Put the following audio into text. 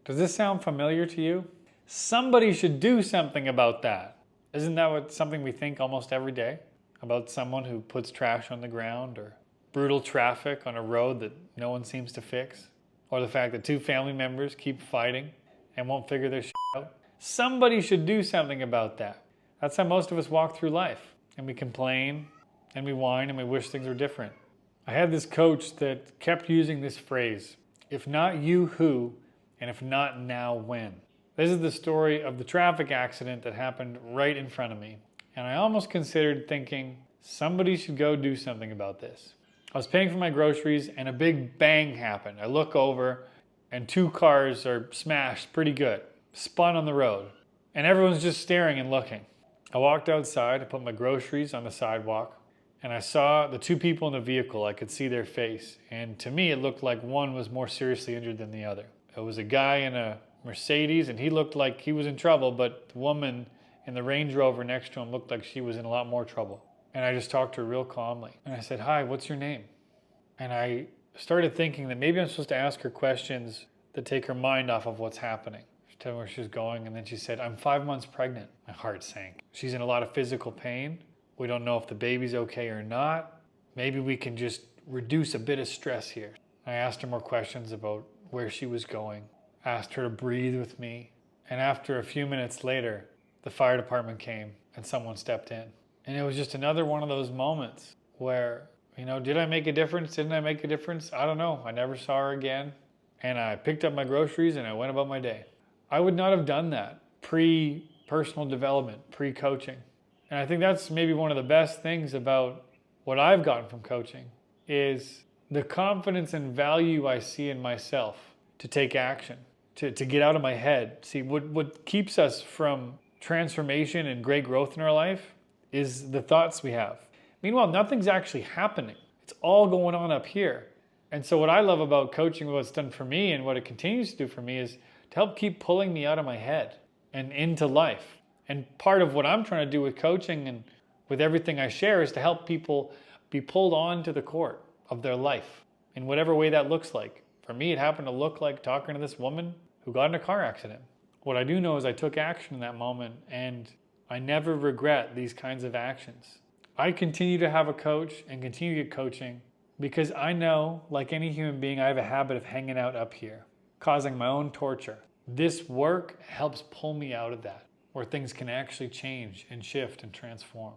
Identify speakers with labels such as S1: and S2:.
S1: Does this sound familiar to you? Somebody should do something about that. Isn't that something we think almost every day? About someone who puts trash on the ground, or brutal traffic on a road that no one seems to fix, or the fact that two family members keep fighting and won't figure their shit out. Somebody should do something about that. That's how most of us walk through life, and we complain and we whine and we wish things were different. I had this coach that kept using this phrase, if not you, who, and if not now, when. This is the story of the traffic accident that happened right in front of me. And I almost considered thinking, somebody should go do something about this. I was paying for my groceries and a big bang happened. I look over and two cars are smashed pretty good, spun on the road. And everyone's just staring and looking. I walked outside, I put my groceries on the sidewalk, and I saw the two people in the vehicle. I could see their face. And to me, it looked like one was more seriously injured than the other. It was a guy in a Mercedes, and he looked like he was in trouble, but the woman in the Range Rover next to him looked like she was in a lot more trouble. And I just talked to her real calmly. And I said, hi, what's your name? And I started thinking that maybe I'm supposed to ask her questions that take her mind off of what's happening. She told me where she was going, and then she said, I'm 5 months pregnant. My heart sank. She's in a lot of physical pain. We don't know if the baby's okay or not. Maybe we can just reduce a bit of stress here. I asked her more questions about where she was going, asked her to breathe with me. And after a few minutes later, the fire department came and someone stepped in. And it was just another one of those moments where, did I make a difference? Didn't I make a difference? I don't know. I never saw her again. And I picked up my groceries and I went about my day. I would not have done that pre-personal development, pre-coaching. And I think that's maybe one of the best things about what I've gotten from coaching is the confidence and value I see in myself to take action, to get out of my head. See, what keeps us from transformation and great growth in our life is the thoughts we have. Meanwhile, nothing's actually happening. It's all going on up here. And so what I love about coaching, what it's done for me and what it continues to do for me is to help keep pulling me out of my head and into life. And part of what I'm trying to do with coaching and with everything I share is to help people be pulled on to the court of their life in whatever way that looks like. For me, it happened to look like talking to this woman who got in a car accident. What I do know is I took action in that moment, and I never regret these kinds of actions. I continue to have a coach and continue to get coaching because I know, like any human being, I have a habit of hanging out up here, causing my own torture. This work helps pull me out of that, where things can actually change and shift and transform.